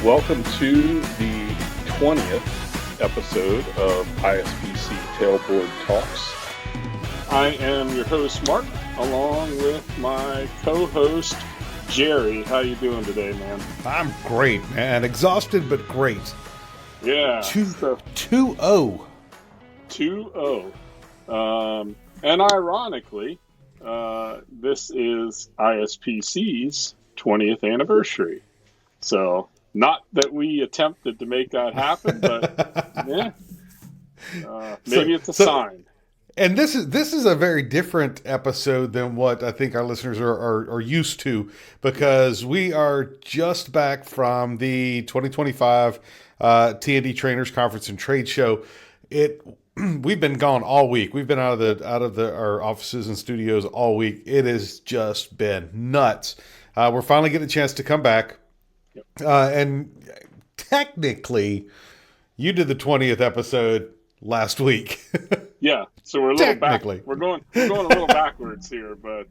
Welcome to the 20th episode of ISPC Tailboard Talks. I am your host, Mark, along with my co-host, Jerry. How you doing today, man? I'm great, man. Exhausted, but great. Yeah. 2-0. 2-0. And ironically, this is ISPC's 20th anniversary. So, not that we attempted to make that happen, but yeah, maybe it's a sign. And this is a very different episode than what I think our listeners are used to, because we are just back from the 2025 T&D Trainers Conference and Trade Show. We've been gone all week. We've been out of our offices and studios all week. It has just been nuts. We're finally getting a chance to come back. And technically, you did the 20th episode last week. Yeah, so we're a little back. We're going a little backwards here, but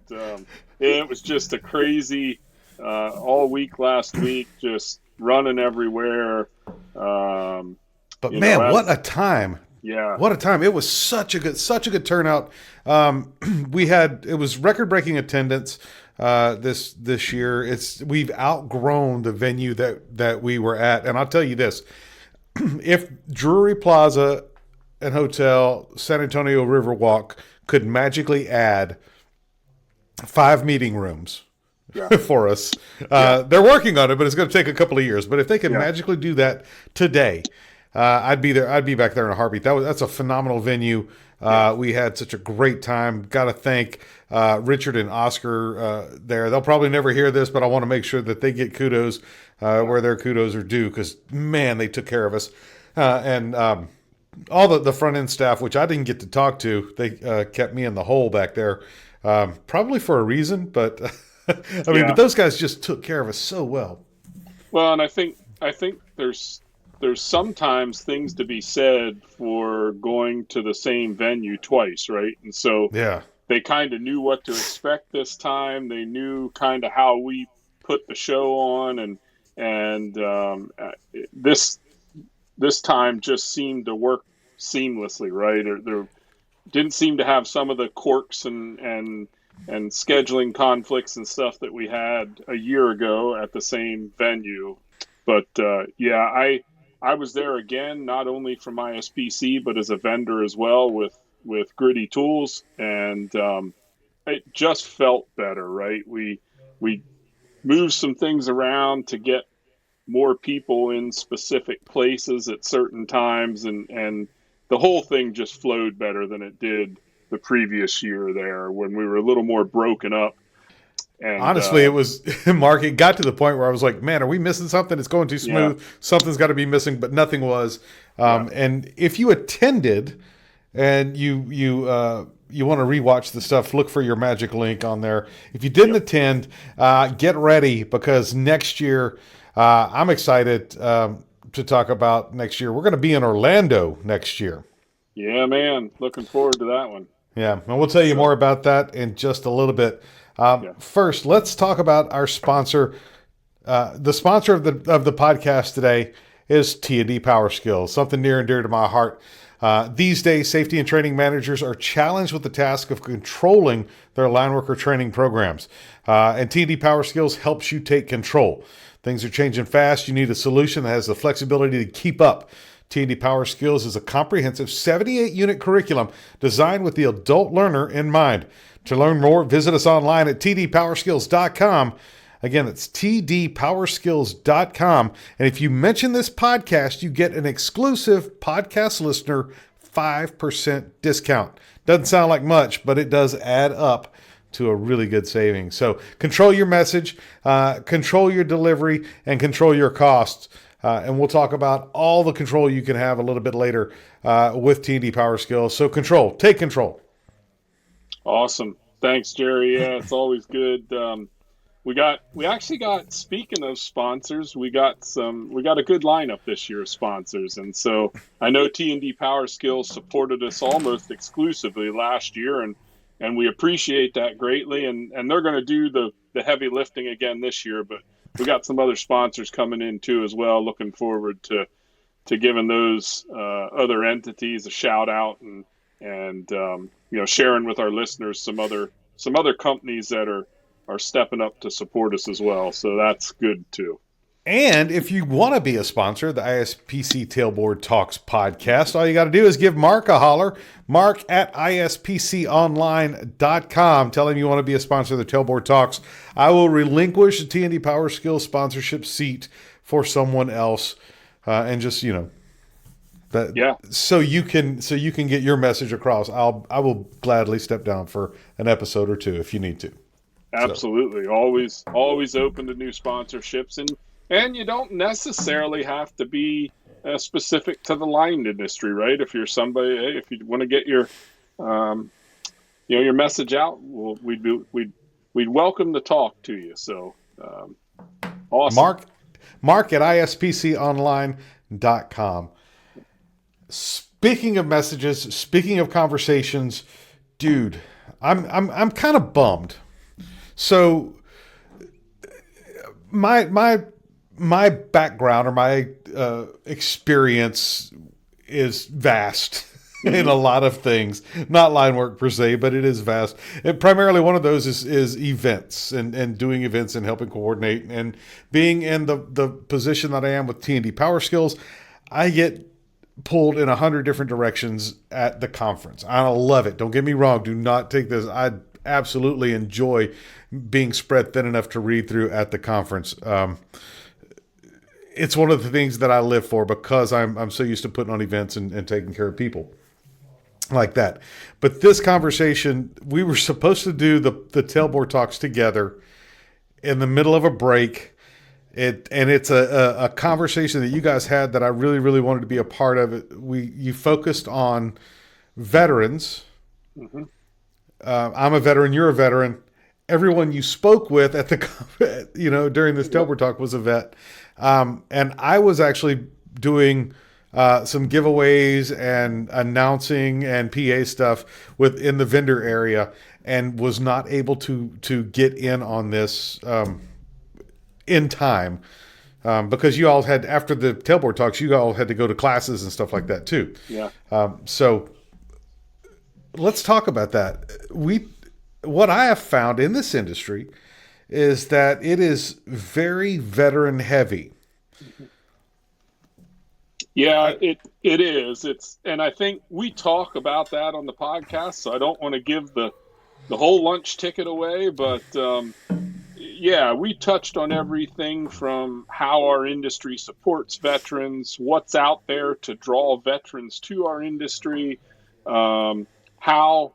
it was just a crazy all week last week, just running everywhere. But man, what a time! Yeah, what a time! It was such a good turnout. It was record-breaking attendance. This year, we've outgrown the venue that we were at, and I'll tell you this: if Drury Plaza and Hotel San Antonio Riverwalk could magically add 5 meeting rooms for us, they're working on it, but it's going to take a couple of years. But if they could magically do that today, I'd be there. I'd be back there in a heartbeat. That's a phenomenal venue. We had such a great time. Got to thank Richard and Oscar there. They'll probably never hear this, but I want to make sure that they get kudos where their kudos are due, because, man, they took care of us. And all the front end staff, which I didn't get to talk to, they kept me in the hole back there, probably for a reason. But but those guys just took care of us so well. Well, and I think there's sometimes things to be said for going to the same venue twice, right? And so they kind of knew what to expect this time. They knew kind of how we put the show on, and this time just seemed to work seamlessly, right? There didn't seem to have some of the quirks and scheduling conflicts and stuff that we had a year ago at the same venue. But I was there again, not only from ISPC, but as a vendor as well with Gritty Tools, and it just felt better, right? We moved some things around to get more people in specific places at certain times, and the whole thing just flowed better than it did the previous year there, when we were a little more broken up. And, honestly, it was, Mark, it got to the point where I was like, man, are we missing something? It's going too smooth. Yeah. Something's got to be missing, but nothing was. And if you attended and you want to rewatch the stuff, look for your magic link on there. If you didn't attend, get ready, because next year, I'm excited to talk about next year. We're going to be in Orlando next year. Yeah, man. Looking forward to that one. Yeah, and we'll tell you more about that in just a little bit. First, let's talk about our sponsor. The sponsor of the podcast today is T&D PowerSkills, something near and dear to my heart. These days, safety and training managers are challenged with the task of controlling their line worker training programs. And T&D PowerSkills helps you take control. Things are changing fast. You need a solution that has the flexibility to keep up. T&D PowerSkills is a comprehensive 78-unit curriculum designed with the adult learner in mind. To learn more, visit us online at tdpowerskills.com. Again, it's tdpowerskills.com. And if you mention this podcast, you get an exclusive podcast listener 5% discount. Doesn't sound like much, but it does add up to a really good savings. So control your message, control your delivery, and control your costs. And we'll talk about all the control you can have a little bit later with T&D PowerSkills. So take control. Awesome. Thanks, Jerry. Yeah, it's always good. We actually got, speaking of sponsors, we got a good lineup this year of sponsors. And so I know T&D PowerSkills supported us almost exclusively last year, and we appreciate that greatly. And they're going to do the heavy lifting again this year, but we got some other sponsors coming in too as well. Looking forward to giving those other entities a shout out and sharing with our listeners some other companies that are stepping up to support us as well. So that's good too. And if you want to be a sponsor of the ISPC Tailboard Talks podcast, all you got to do is give Mark a holler. Mark at ispconline.com. Tell him you want to be a sponsor of the Tailboard Talks. I will relinquish the T&D PowerSkills sponsorship seat for someone else, and just so you can get your message across. I will gladly step down for an episode or two if you need to. Absolutely, always open to new sponsorships, and you don't necessarily have to be specific to the line industry, right? If you're somebody, if you want to get your your message out, we'd welcome to talk to you. So awesome. Mark at ispconline.com. Speaking of messages, speaking of conversations, dude, I'm kind of bummed. So my background or my experience is vast in a lot of things. Not line work per se, but it is vast. And primarily one of those is events and doing events and helping coordinate. And being in the position that I am with T&D PowerSkills, I get pulled in 100 different directions at the conference. I love it. Don't get me wrong. Do not take this. I absolutely enjoy being spread thin enough to read through at the conference. It's one of the things that I live for because I'm so used to putting on events and taking care of people like that. But this conversation, we were supposed to do the Tailboard Talks together in the middle of a break. It's a conversation that you guys had that I really, really wanted to be a part of. You focused on veterans. Mm-hmm. I'm a veteran. You're a veteran. Everyone you spoke with at the during this Tailboard Talk was a vet. And I was actually doing some giveaways and announcing and PA stuff within the vendor area, and was not able to get in on this in time because you all had, after the Tailboard Talks, you all had to go to classes and stuff like that too. Yeah. So let's talk about that. What I have found in this industry is that it is very veteran heavy. Yeah, it is. And I think we talk about that on the podcast, so I don't want to give the whole lunch ticket away, but we touched on everything from how our industry supports veterans, what's out there to draw veterans to our industry, how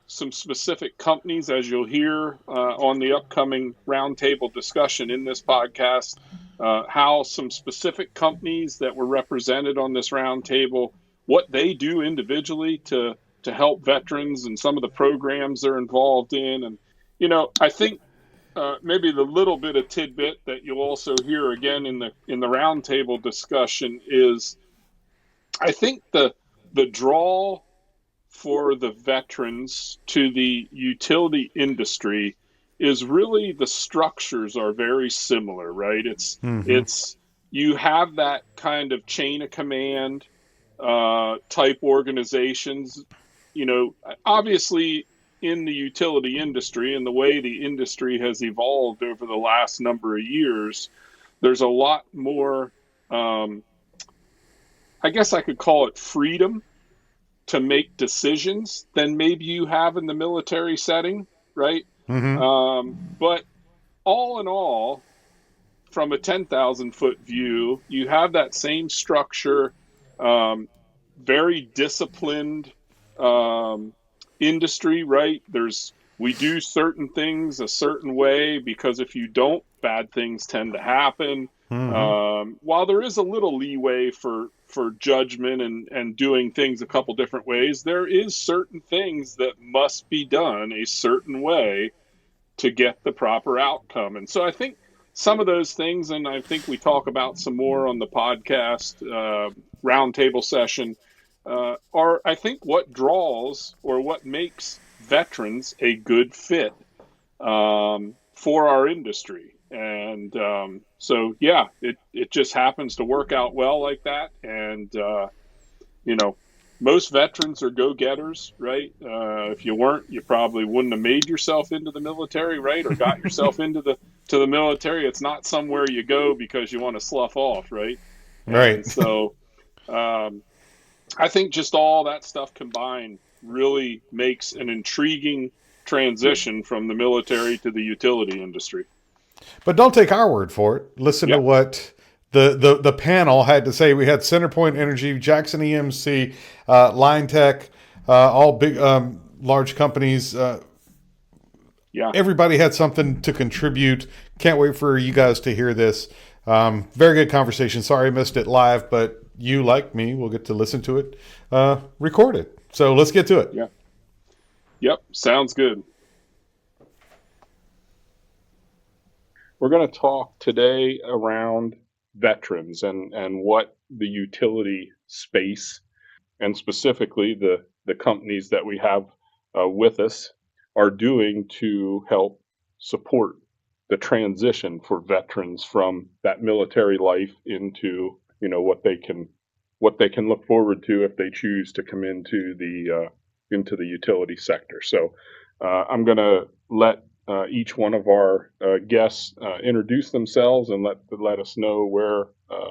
some specific companies, as you'll hear on the upcoming roundtable discussion in this podcast, how some specific companies that were represented on this roundtable, what they do individually to help veterans and some of the programs they're involved in. And, I think maybe the little bit of tidbit that you'll also hear again in the roundtable discussion is, I think the draw for the veterans to the utility industry is really the structures are very similar, right? It's you have that kind of chain of command type organizations, obviously in the utility industry and the way the industry has evolved over the last number of years, there's a lot more, I guess I could call it freedom to make decisions than maybe you have in the military setting, right? Mm-hmm. But all in all, from a 10,000 foot view, you have that same structure, very disciplined industry, right? We do certain things a certain way because if you don't, bad things tend to happen. Mm-hmm. While there is a little leeway for judgment and doing things a couple different ways, there is certain things that must be done a certain way to get the proper outcome. And so I think some of those things, and I think we talk about some more on the podcast roundtable session, are, I think, what draws or what makes veterans a good fit for our industry. And so, yeah, it just happens to work out well like that. And, you know, most veterans are go-getters, right? If you weren't, you probably wouldn't have made yourself into the military, right? Or got yourself into the military. It's not somewhere you go because you want to slough off, right? And Right. so um, I think just all that stuff combined really makes an intriguing transition from the military to the utility industry. But don't take our word for it. Listen to Yeah, what the panel had to say. We had Centerpoint Energy, Jackson EMC, Linetec, all big large companies. yeah, Everybody had something to contribute. Can't wait for you guys to hear this. Very good conversation. Sorry I missed it live, but you, like me, will get to listen to it recorded. So let's get to it. yeah. Yep, sounds good. We're going to talk today around veterans and what the utility space and specifically the companies that we have with us are doing to help support the transition for veterans from that military life into what they can look forward to if they choose to come into the utility sector. So I'm going to let each one of our guests introduce themselves and let us know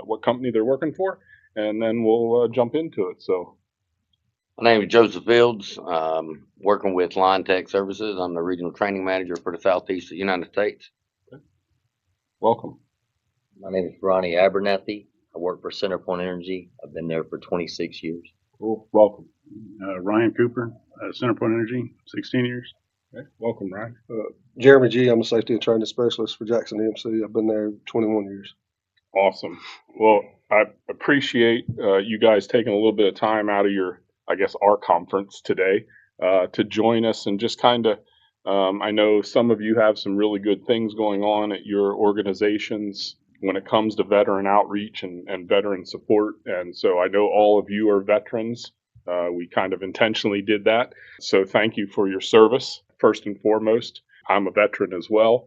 what company they're working for, and then we'll jump into it. So, My name is Joesph Fields. Working with Linetec Services. I'm the regional training manager for the Southeast of the United States. welcome. My name is Ronnie Abernathy. I work for Centerpoint Energy. I've been there for 26 years. Cool. Welcome. Ryan Cooper, Centerpoint Energy, 16 years. Okay. Welcome, Ryan. Jeremy G. I'm a safety and training specialist for Jackson EMC. I've been there 21 years. Awesome. Well, I appreciate you guys taking a little bit of time out of our conference today to join us and just kind of, I know some of you have some really good things going on at your organizations when it comes to veteran outreach and veteran support. And so I know all of you are veterans. We kind of intentionally did that. So thank you for your service, first and foremost. I'm a veteran as well,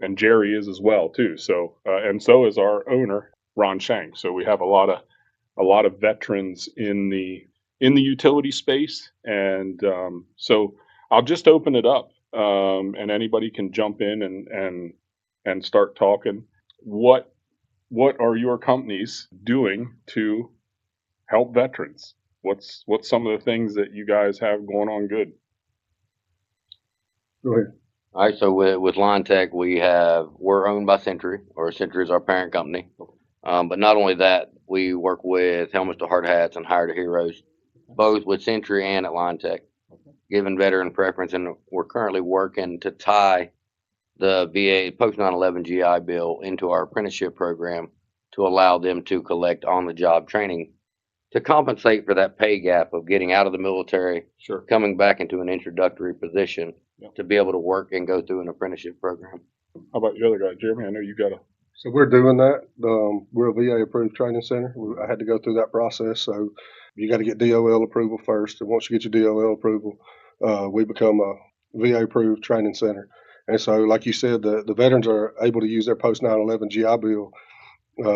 and Jerry is as well too. So and so is our owner, Ron Shank. So we have a lot of veterans in the utility space, and so I'll just open it up, and anybody can jump in and start talking. What are your companies doing to help veterans? What's some of the things that you guys have going on good? Go ahead. All right, so with Linetec, we're owned by Century, or Century is our parent company. But not only that, we work with Helmets to Hard Hats and Hire to Heroes, both with Century and at Linetec, giving veteran preference. And we're currently working to tie the VA post 9/11 GI Bill into our apprenticeship program to allow them to collect on-the-job training to compensate for that pay gap of getting out of the military, Sure. coming back into an introductory position Yep. to be able to work and go through an apprenticeship program. How about the other guy, Jeremy? I know you got a. So we're doing that. We're a VA approved training center. I had to go through that process. So you got to get DOL approval first. And once you get your DOL approval, we become a VA approved training center. And so, like you said, the veterans are able to use their post 9/11 GI Bill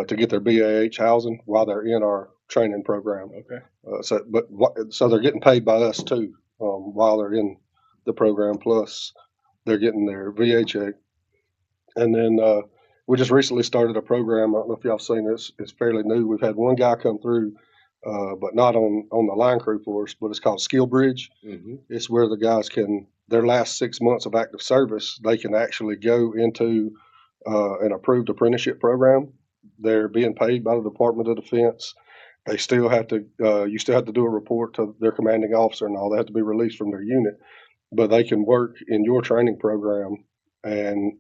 to get their BAH housing while they're in our training program. Okay. So they're getting paid by us too while they're in the program. Plus, they're getting their VA check. And then we just recently started a program. I don't know if y'all have seen this. It's fairly new. We've had one guy come through, but not on the line crew for us. But it's called Skill Bridge. Mm-hmm. It's where the guys can their last 6 months of active service, they can actually go into an approved apprenticeship program. They're being paid by the Department of Defense. They still have to, you still have to do a report to their commanding officer and all. They have to be released from their unit, but they can work in your training program and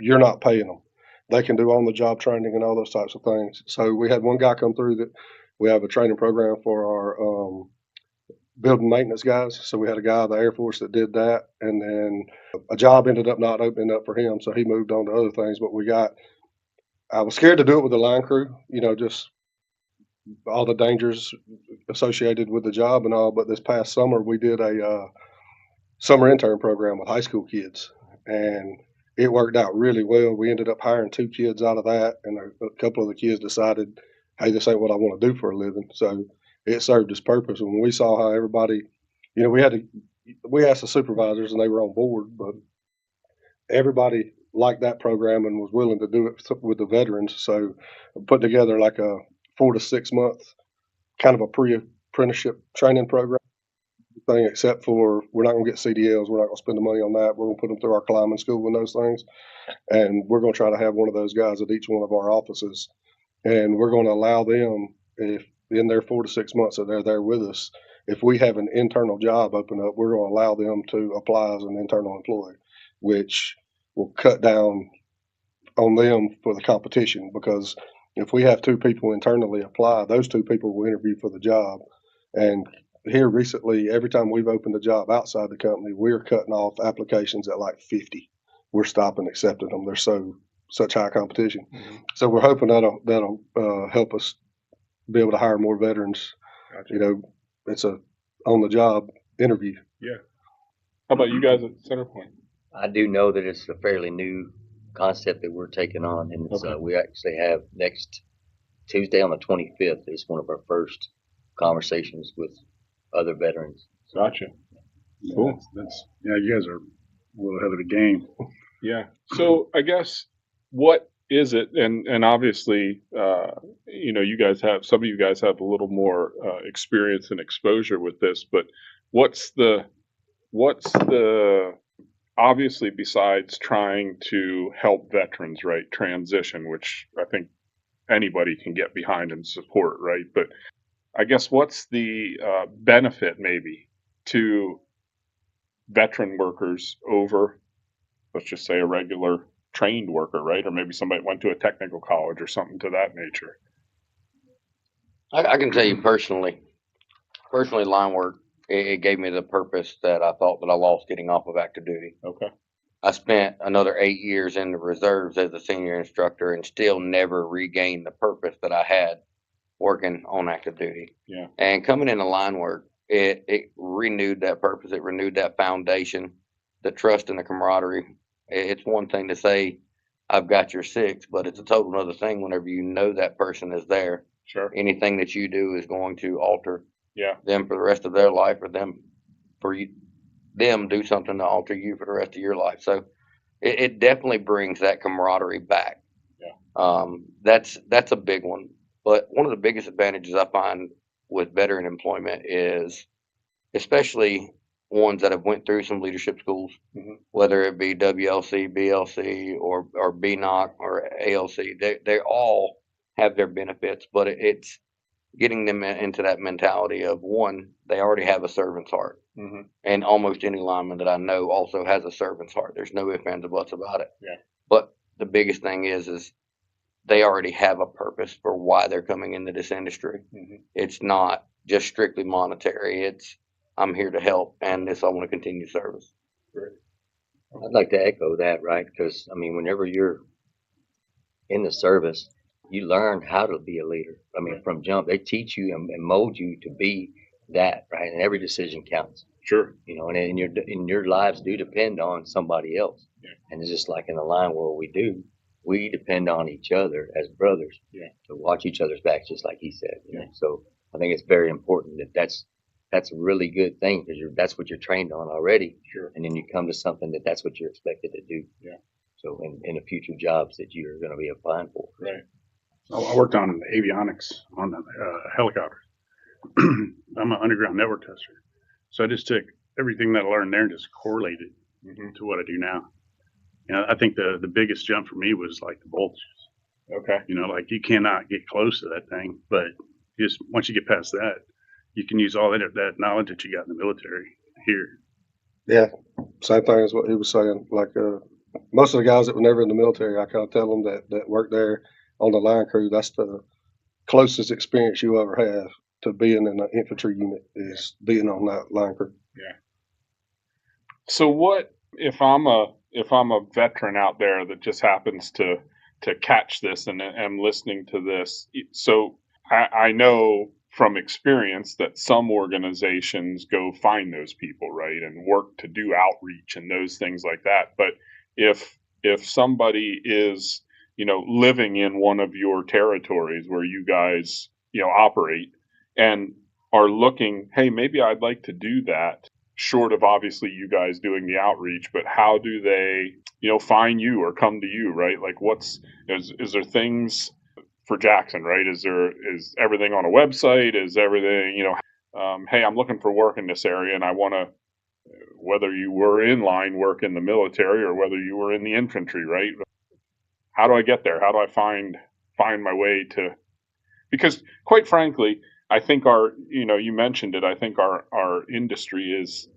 you're not paying them. They can do on the job training and all those types of things. So we had one guy come through that we have a training program for our building maintenance guys. So we had a guy in the Air Force that did that, and then a job ended up not opening up for him, so he moved on to other things. But I was scared to do it with the line crew, just all the dangers associated with the job and all. But this past summer, we did a summer intern program with high school kids, and it worked out really well. We ended up hiring 2 kids out of that, and a couple of the kids decided, hey, this ain't what I want to do for a living. So it served its purpose. When we saw how everybody, we asked the supervisors and they were on board, but everybody liked that program and was willing to do it with the veterans. So put together like a 4 to 6 month kind of a pre-apprenticeship training program thing, except for we're not going to get CDLs. We're not going to spend the money on that. We're going to put them through our climbing school and those things. And we're going to try to have one of those guys at each one of our offices. And we're going to allow them, if in their 4 to 6 months that they're there with us, if we have an internal job open up, we're going to allow them to apply as an internal employee, which will cut down on them for the competition. Because if we have 2 people internally apply, those 2 people will interview for the job. And here recently, every time we've opened a job outside the company, we're cutting off applications at like 50. We're stopping accepting them. They're such high competition. Mm-hmm. So we're hoping that'll help us be able to hire more veterans. Gotcha. It's a on the job interview. Yeah. How about you guys at Centerpoint? I do know that it's a fairly new concept that we're taking on, and it's, Okay. we actually have next Tuesday on the 25th is one of our first conversations with other veterans. Gotcha. Yeah, Cool. you guys are a little ahead of the game. Yeah. So I guess what is it? And obviously, some of you guys have a little more experience and exposure with this. But what's the obviously besides trying to help veterans, right, transition, which I think anybody can get behind and support, right? But I guess what's the benefit maybe to veteran workers over, let's just say, a regular trained worker, right? Or maybe somebody went to a technical college or something to that nature. I can tell you personally, line work, it gave me the purpose that I thought that I lost getting off of active duty. Okay. I spent another 8 years in the reserves as a senior instructor and still never regained the purpose that I had working on active duty. Yeah. And coming into line work, it renewed that purpose. It renewed that foundation, the trust and the camaraderie. It's one thing to say, I've got your 6, but it's a total other thing whenever you know that person is there. Sure. Anything that you do is going to alter Yeah. them for the rest of their life, or them do something to alter you for the rest of your life. So it definitely brings that camaraderie back. Yeah. That's a big one. But one of the biggest advantages I find with veteran employment is, especially ones that have went through some leadership schools, Mhm. whether it be WLC, BLC, or BNOC or ALC, they all have their benefits, but it's getting them into that mentality of, one, they already have a servant's heart. Mhm. And almost any lineman that I know also has a servant's heart. There's no ifs, ands, or buts about it. Yeah. But the biggest thing is they already have a purpose for why they're coming into this industry. Mhm. It's not just strictly monetary. It's, I'm here to help, and I want to continue service. Great. I'd like to echo that, right? Because, I mean, whenever you're in the service, you learn how to be a leader. I mean, Right. from jump, they teach you and mold you to be that, right? And every decision counts, Sure. and your lives do depend on somebody else. Yeah. And it's just like in the line where we depend on each other as brothers. Yeah. To watch each other's backs, just like he said. Yeah. So I think it's very important that's a really good thing, because that's what you're trained on already. Sure. And then you come to something that's what you're expected to do. Yeah. So in the future jobs that you're going to be applying for. Right. I worked on avionics on helicopters. I'm an underground network tester. So I just took everything that I learned there and just correlated Mhm. to what I do now. I think the biggest jump for me was like the voltages. Okay. Like you cannot get close to that thing, but just once you get past that, you can use all that knowledge that you got in the military here. Yeah, same thing as what he was saying. Like most of the guys that were never in the military, I kind of tell them that work there on the line crew, that's the closest experience you ever have to being in an infantry unit is being on that line crew. Yeah. So what if I'm a veteran out there that just happens to catch this and am listening to this? So I know from experience that some organizations go find those people, right, and work to do outreach and those things like that. But if if somebody is, living in one of your territories where you guys, operate and are looking, hey, maybe I'd like to do that, short of obviously you guys doing the outreach, but how do they, find you or come to you, right? Like is there things for Jackson, right? Is everything on a website? Is everything, hey, I'm looking for work in this area and I want to, whether you were in line work in the military or whether you were in the infantry, right? How do I get there? How do I find my way to, because quite frankly, I think you mentioned it, I think our industry is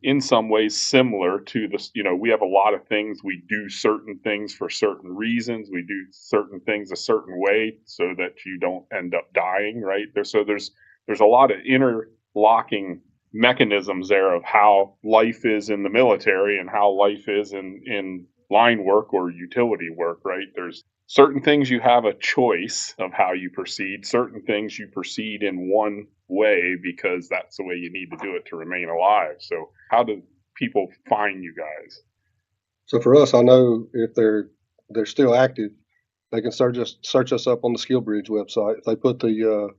in some ways similar to this. We have a lot of things. We do certain things for certain reasons. We do certain things a certain way so that you don't end up dying, right? There's a lot of interlocking mechanisms there of how life is in the military and how life is in line work or utility work, right? There's certain things you have a choice of how you proceed, certain things you proceed in one way because that's the way you need to do it to remain alive. So how do people find you guys? So for us, I know if they're still active, they can search us up on the SkillBridge website. If they put the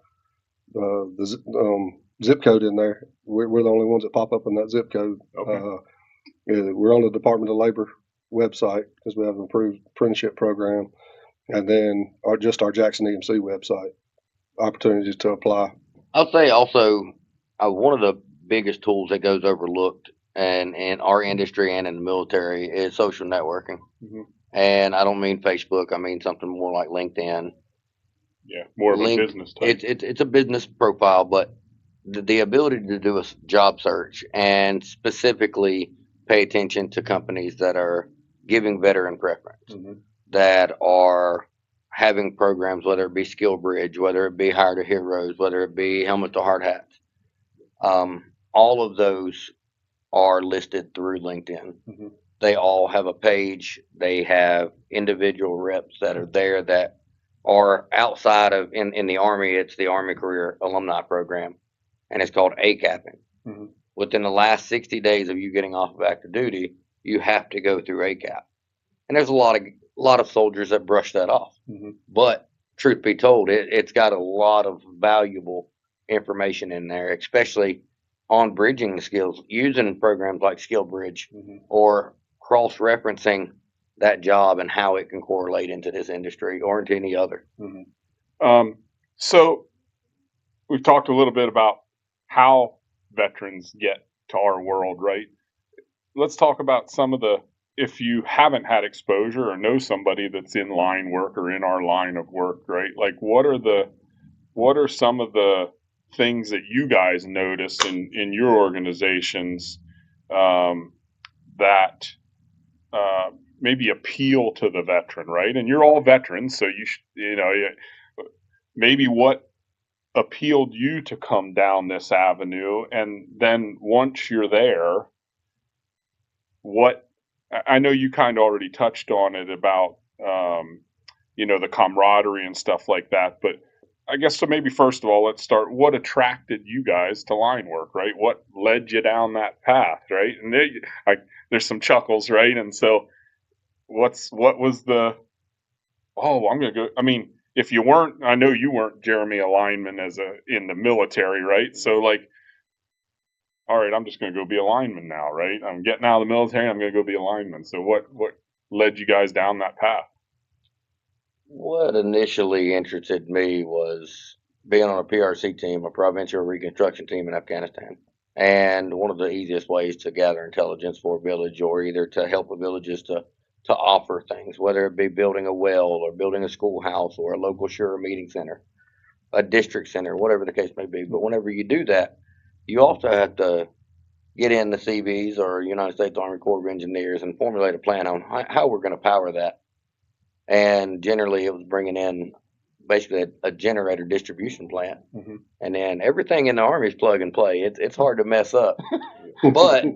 zip code in there, we're the only ones that pop up in that zip code. Okay. We're on the Department of Labor website because we have an approved apprenticeship program, and then our Jackson EMC website, opportunities to apply. I'll say also, one of the biggest tools that goes overlooked in our industry and in the military is social networking. Mm-hmm. And I don't mean Facebook. I mean something more like LinkedIn. Yeah, more of a business type. It's a business profile, but the ability to do a job search and specifically pay attention to companies that are giving veteran preference, Mm-hmm. that are having programs, whether it be SkillBridge, whether it be Hire to Heroes, whether it be Helmet to Hard Hats. All of those are listed through LinkedIn. Mm-hmm. They all have a page. They have individual reps that are there that are outside of, in the Army, it's the Army Career Alumni Program, and it's called ACAPing. Mm-hmm. Within the last 60 days of you getting off of active duty, you have to go through ACAP. And there's a lot of soldiers that brush that off. Mm-hmm. But truth be told, it's got a lot of valuable information in there, especially on bridging the skills, using programs like SkillBridge, Mm-hmm. or cross-referencing that job and how it can correlate into this industry or into any other. Mm-hmm. So we've talked a little bit about how veterans get to our world, right? Let's talk about some of if you haven't had exposure or know somebody that's in line work or in our line of work, right? Like what are some of the things that you guys notice in your organizations that maybe appeal to the veteran, right? And you're all veterans, so maybe what appealed you to come down this avenue, and then once you're there, what I know you kind of already touched on it about the camaraderie and stuff like that, but I guess so maybe first of all, let's start. What attracted you guys to line work, right? What led you down that path, right? And there's some chuckles, right? And so what was the, oh, I'm going to go, I mean, if you weren't, I know you weren't Jeremy a lineman in the military, right? So like, all right, I'm just going to go be a lineman now, right? I'm getting out of the military, I'm going to go be a lineman. So what led you guys down that path? What initially interested me was being on a PRC team, a provincial reconstruction team in Afghanistan. And one of the easiest ways to gather intelligence for a village, or either to help a village, is to offer things, whether it be building a well or building a schoolhouse or a local SURE meeting center, a district center, whatever the case may be. But whenever you do that, you also have to get in the CVs or United States Army Corps of Engineers and formulate a plan on how we're going to power that. And generally, it was bringing in basically a generator distribution plant. Mm-hmm. And then everything in the Army is plug and play. It's hard to mess up. But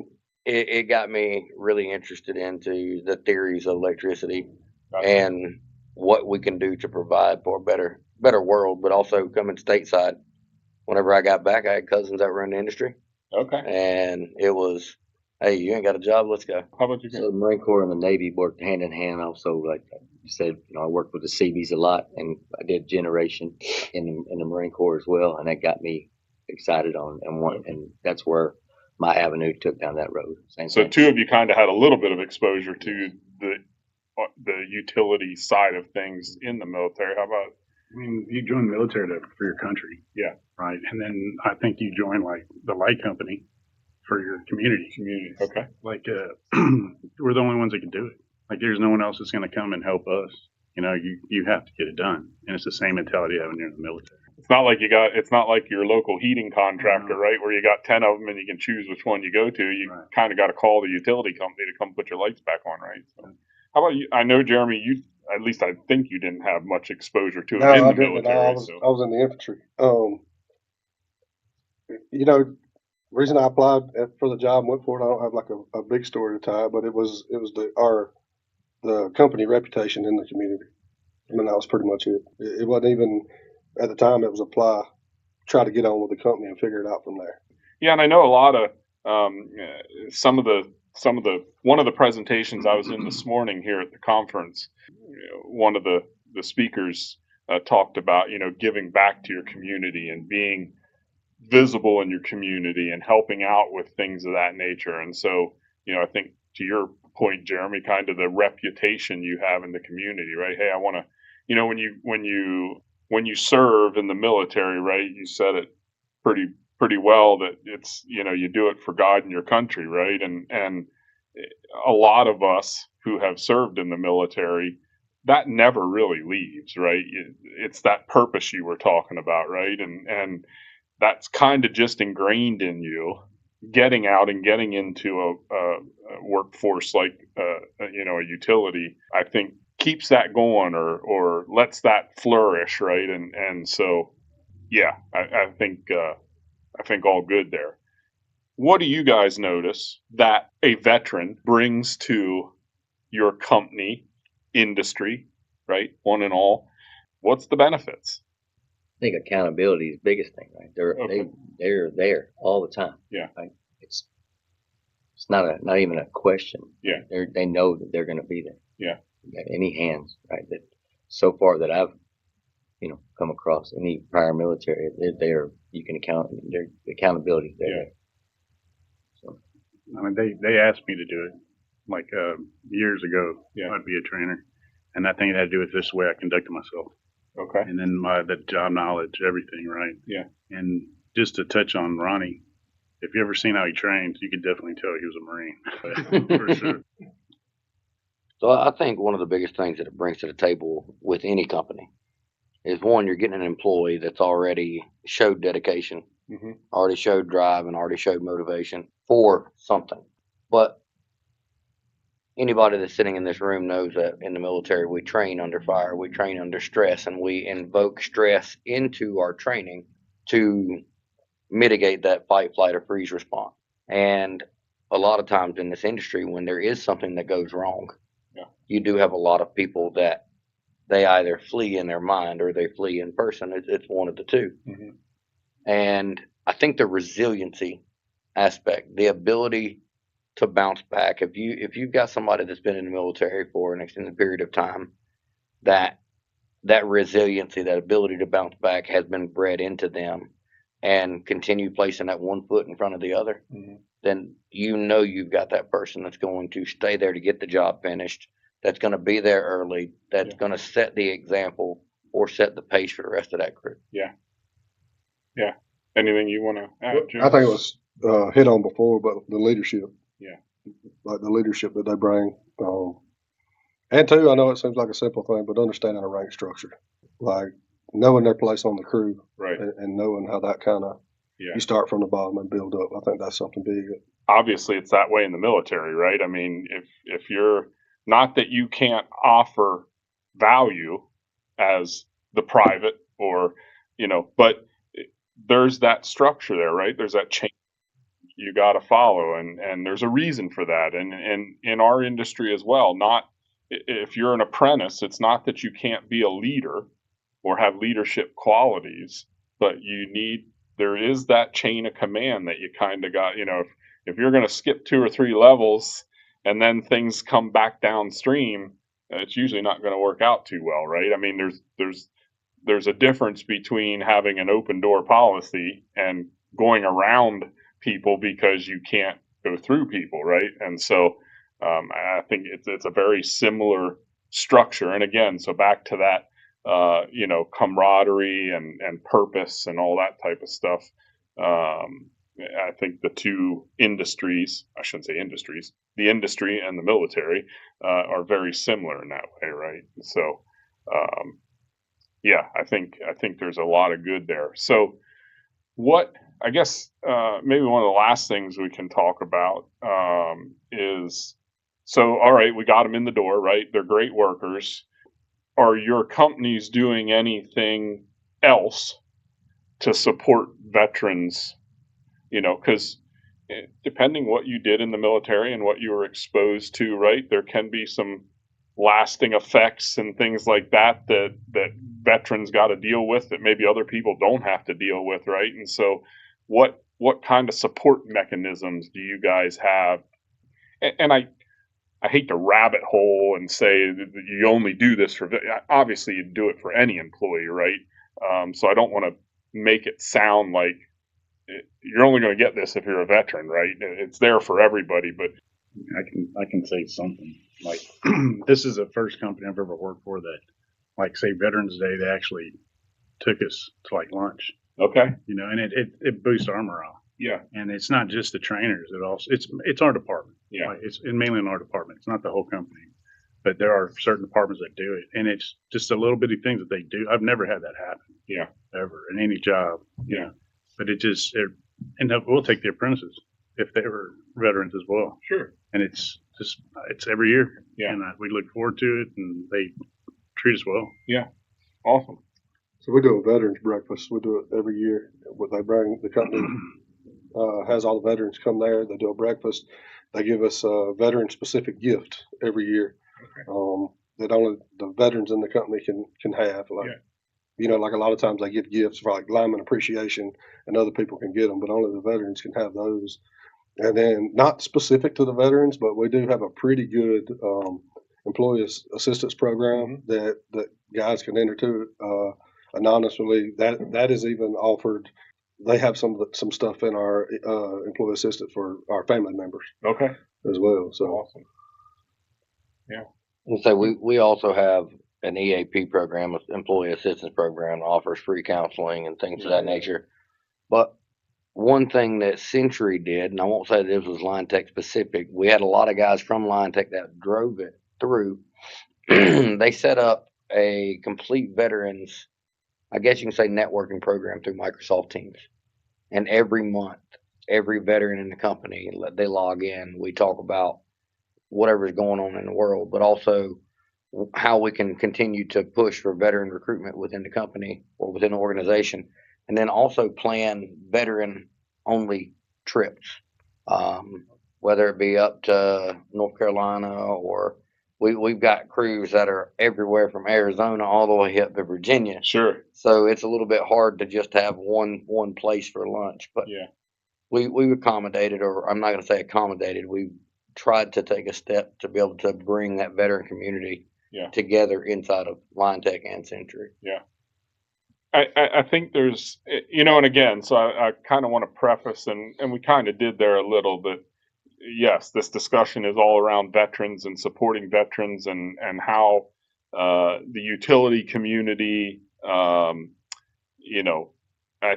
it got me really interested into the theories of electricity. Gotcha. And what we can do to provide for a better world, but also coming stateside. Whenever I got back, I had cousins that were in the industry. Okay. And it was Hey, you ain't got a job? Let's go. How about you? So the Marine Corps and the Navy worked hand in hand. Also, like you said, I worked with the Seabees a lot, and I did generation in the Marine Corps as well, and that got me excited on and that's where my avenue took down that road. Same So thing. two of you kind of had a little bit of exposure to the utility side of things in the military. How about? I mean, you join the military for your country. Yeah. Right. And then I think you join like the light company for your community. Okay. Like, we're the only ones that can do it. Like, there's no one else that's going to come and help us. You have to get it done. And it's the same mentality you have when you're in the military. It's not like your local heating contractor, right? Where you got 10 of them and you can choose which one you go to. You kind of got to call the utility company to come put your lights back on, right? So, how about you? I know, Jeremy, at least I think you didn't have much exposure to it No, in I the didn't. military. I was in the infantry. Reason I applied for the job and went for it, I don't have like a big story to tie, but it was the company reputation in the community. I mean, that was pretty much it. It wasn't even at the time. It was apply, try to get on with the company and figure it out from there. Yeah, and I know a lot of one of the presentations I was in this morning here at the conference. One of the speakers talked about giving back to your community and being visible in your community and helping out with things of that nature. And so I think to your point, Jeremy, kind of the reputation you have in the community, right? Hey, I want to, when you serve in the military, right? You said it pretty well that it's you do it for God and your country, right? And a lot of us who have served in the military, that never really leaves, right? It's that purpose you were talking about, right? And that's kind of just ingrained in you. Getting out and getting into a workforce like a utility, I think keeps that going or lets that flourish, right? And so yeah, I think all good there. What do you guys notice that a veteran brings to your company, industry, right? One and all. What's the benefits? I think accountability is the biggest thing, right? They're there all the time. Yeah. Right? It's not even a question. Yeah. They know that they're going to be there. Yeah. Got any hands, right? That so far that I've come across any prior military, they're there. You can count. Their accountability. They're there. So, I mean, they asked me to do it like years ago. Yeah. I'd be a trainer, and I think it had to do with just the way I conducted myself. Okay. And then the job knowledge, everything, right? Yeah. And just to touch on Ronnie, if you ever seen how he trains, you could definitely tell he was a Marine for sure. So I think one of the biggest things that it brings to the table with any company is, one, you're getting an employee that's already showed dedication, already showed drive, and already showed motivation for something. But anybody that's sitting in this room knows that in the military, we train under fire, we train under stress, and we invoke stress into our training to mitigate that fight, flight, or freeze response. And a lot of times in this industry, when there is something that goes wrong, you do have a lot of people that they either flee in their mind or they flee in person. It's one of the two. And I think the resiliency aspect, the ability to bounce back, if you've got somebody that's been in the military for an extended period of time, that resiliency, that ability to bounce back has been bred into them and continue placing that one foot in front of the other, then you've got that person that's going to stay there to get the job finished, that's going to be there early, that's going to set the example or set the pace for the rest of that crew. Yeah. Yeah. Anything you want to add, Jim? I think it was hit on before, but the leadership. Yeah. Like the leadership that they bring. And two, I know it seems like a simple thing, but understanding a rank structure. Like knowing their place on the crew. Right. And knowing how that kind of, you start from the bottom and build up. I think that's something big. Obviously, it's that way in the military, right? I mean, if you're, not that you can't offer value as the private or, but there's that structure there, right? There's that chain you got to follow, and there's a reason for that. And in our industry as well, not if you're an apprentice, it's not that you can't be a leader or have leadership qualities, but you need there is that chain of command that you kind of got, if you're going to skip 2 or 3 levels and then things come back downstream, it's usually not going to work out too well, right? I mean, there's a difference between having an open door policy and going around people because you can't go through people, right? And so I think it's a very similar structure. And again, so back to that, camaraderie and purpose and all that type of stuff. I think the two industries, I shouldn't say industries, the industry and the military are very similar in that way, right? So, yeah, I think there's a lot of good there. So, what I guess maybe one of the last things we can talk about is, so all right, we got them in the door, right? They're great workers. Are your companies doing anything else to support veterans? Because depending what you did in the military and what you were exposed to, right, there can be some lasting effects and things like that veterans got to deal with that maybe other people don't have to deal with, right? And so, what kind of support mechanisms do you guys have? And I hate to rabbit hole and say that you only do this for, obviously you do it for any employee, right? So I don't want to make it sound like you're only going to get this if you're a veteran, right? It's there for everybody, but I can say something like this is the first company I've ever worked for that, like, say Veterans Day, they actually took us to like lunch. Okay. And it boosts our morale. Yeah. And it's not just the trainers. It's our department. Yeah. Like, it's mainly in our department. It's not the whole company, but there are certain departments that do it, and it's just a little bitty things that they do. I've never had that happen. Yeah. Ever in any job. Yeah. But and we'll take the apprentices if they were veterans as well. Sure. And it's every year. Yeah. And we look forward to it, and they treat us well. Yeah. Awesome. So we do a veterans breakfast. We do it every year. They bring the company has all the veterans come there. They do a breakfast. They give us a veteran specific gift every year. Okay. That only the veterans in the company can have. Like, like a lot of times they give gifts for like lineman appreciation, and other people can get them, but only the veterans can have those. And then not specific to the veterans, but we do have a pretty good employee assistance program that guys can enter to anonymously. That is even offered. They have some stuff in our employee assistance for our family members. Okay. As well. So awesome. Yeah. And so we also have an EAP program, employee assistance program, offers free counseling and things of that nature. But one thing that Century did, and I won't say this was Linetec specific, we had a lot of guys from Linetec that drove it through. They set up a complete veterans, I guess you can say, networking program through Microsoft Teams. And every month, every veteran in the company, they log in. We talk about whatever's going on in the world, but also how we can continue to push for veteran recruitment within the company or within the organization. And then also plan veteran-only trips, whether it be up to North Carolina, or we've got crews that are everywhere from Arizona all the way up to Virginia. Sure. So it's a little bit hard to just have one place for lunch. But we've accommodated, or I'm not going to say accommodated, we've tried to take a step to be able to bring that veteran community together inside of Linetec and Century. Yeah. I think there's, and again, so I kind of want to preface, and we kind of did there a little, but yes, this discussion is all around veterans and supporting veterans and how the utility community, I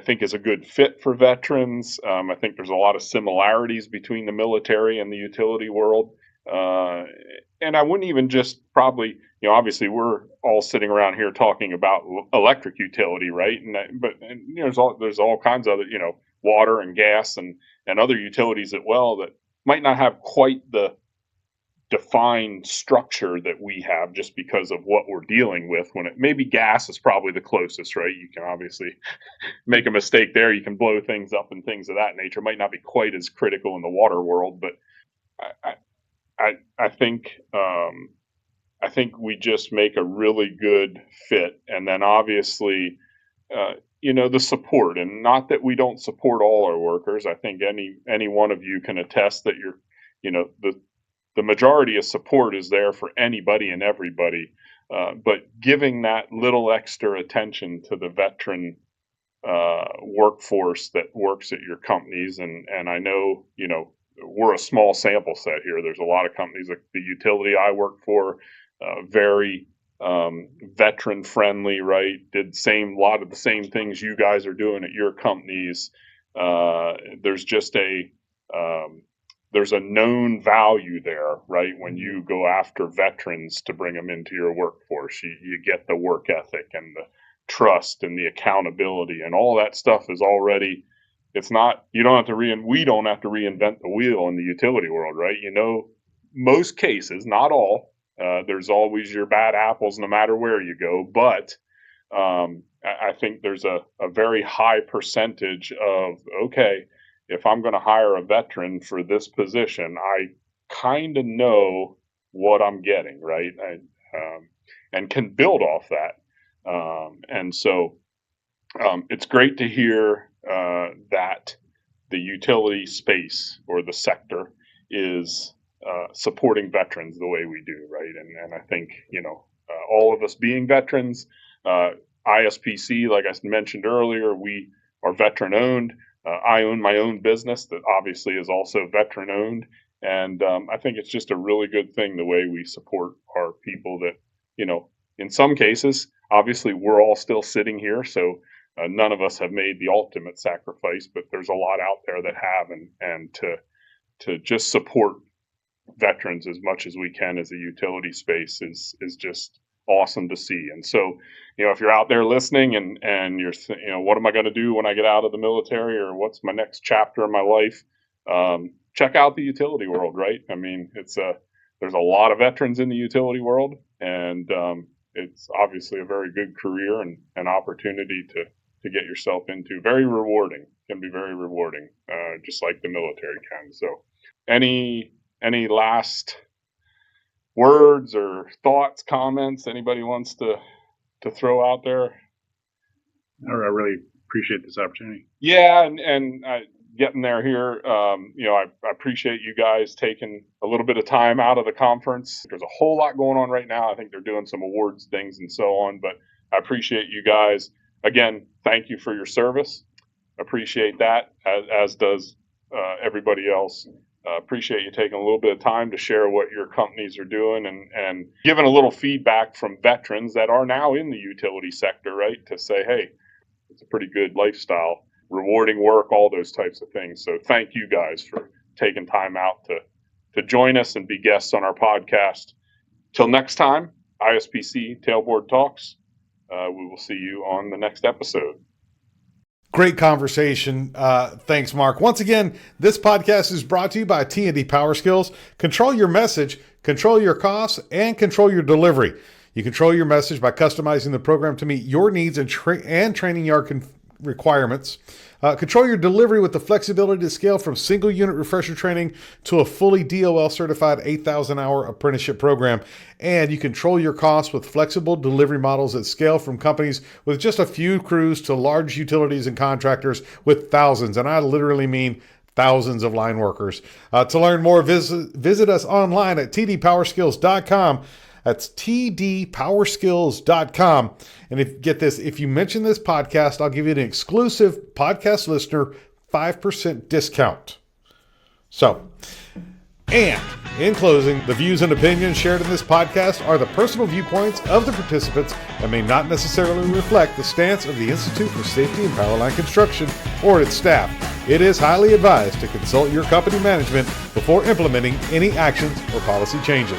think is a good fit for veterans. I think there's a lot of similarities between the military and the utility world. And I wouldn't even just probably, obviously we're all sitting around here talking about electric utility, right? But there's all kinds of other, water and gas and other utilities as well that might not have quite the defined structure that we have just because of what we're dealing with. When maybe gas is probably the closest, right? You can obviously make a mistake there. You can blow things up and things of that nature. It might not be quite as critical in the water world, but I think we just make a really good fit. And then obviously, the support, and not that we don't support all our workers. I think any one of you can attest that the majority of support is there for anybody and everybody. But giving that little extra attention to the veteran workforce that works at your companies, and I know, we're a small sample set here. There's a lot of companies, like the utility I work for, very veteran friendly, right? Did a lot of the same things you guys are doing at your companies. There's just there's a known value there, right? When you go after veterans to bring them into your workforce, you get the work ethic and the trust and the accountability, and all that stuff is already. It's not, we don't have to reinvent the wheel in the utility world, right? Most cases, not all, there's always your bad apples no matter where you go. But I think there's a very high percentage of, okay, if I'm going to hire a veteran for this position, I kind of know what I'm getting, right? And can build off that. And so it's great to hear that the utility space or the sector is supporting veterans the way we do, right? And I think, all of us being veterans, ISPC, like I mentioned earlier, we are veteran owned. I own my own business that obviously is also veteran owned. And I think it's just a really good thing the way we support our people that, in some cases, obviously we're all still sitting here. So none of us have made the ultimate sacrifice, but there's a lot out there that have, and to just support veterans as much as we can as a utility space is just awesome to see. And so, if you're out there listening and you're, what am I going to do when I get out of the military, or what's my next chapter in my life? Check out the utility world, right? I mean, there's a lot of veterans in the utility world, and it's obviously a very good career and an opportunity to get yourself into. Very rewarding, can be very rewarding, just like the military can. So any last words or thoughts, comments anybody wants to throw out there? I really appreciate this opportunity. Yeah, and getting there here, I appreciate you guys taking a little bit of time out of the conference. There's a whole lot going on right now. I think they're doing some awards things and so on, but I appreciate you guys. Again, thank you for your service. Appreciate that, as does everybody else. Appreciate you taking a little bit of time to share what your companies are doing, and giving a little feedback from veterans that are now in the utility sector, right? To say, hey, it's a pretty good lifestyle, rewarding work, all those types of things. So thank you guys for taking time out to join us and be guests on our podcast. Till next time, ISPC Tailboard Talks. We will see you on the next episode. Great conversation. Thanks, Mark. Once again, this podcast is brought to you by T&D PowerSkills. Control your message, control your costs, and control your delivery. You control your message by customizing the program to meet your needs and training yard requirements. Control your delivery with the flexibility to scale from single unit refresher training to a fully DOL certified 8,000 hour apprenticeship program. And you control your costs with flexible delivery models that scale from companies with just a few crews to large utilities and contractors with thousands. And I literally mean thousands of line workers. To learn more, visit us online at tdpowerskills.com. That's tdpowerskills.com. And if you mention this podcast, I'll give you an exclusive podcast listener 5% discount. So, and in closing, the views and opinions shared in this podcast are the personal viewpoints of the participants and may not necessarily reflect the stance of the Institute for Safety and Powerline Construction or its staff. It is highly advised to consult your company management before implementing any actions or policy changes.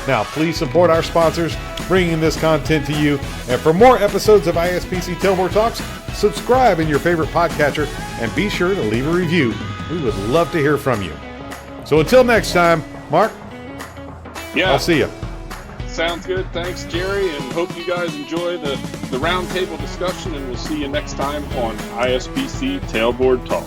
Now, please support our sponsors bringing this content to you. And for more episodes of ISPC Tailboard Talks, subscribe in your favorite podcatcher and be sure to leave a review. We would love to hear from you. So until next time, Mark, I'll see you. Sounds good. Thanks, Jerry, and hope you guys enjoy the roundtable discussion, and we'll see you next time on ISPC Tailboard Talk.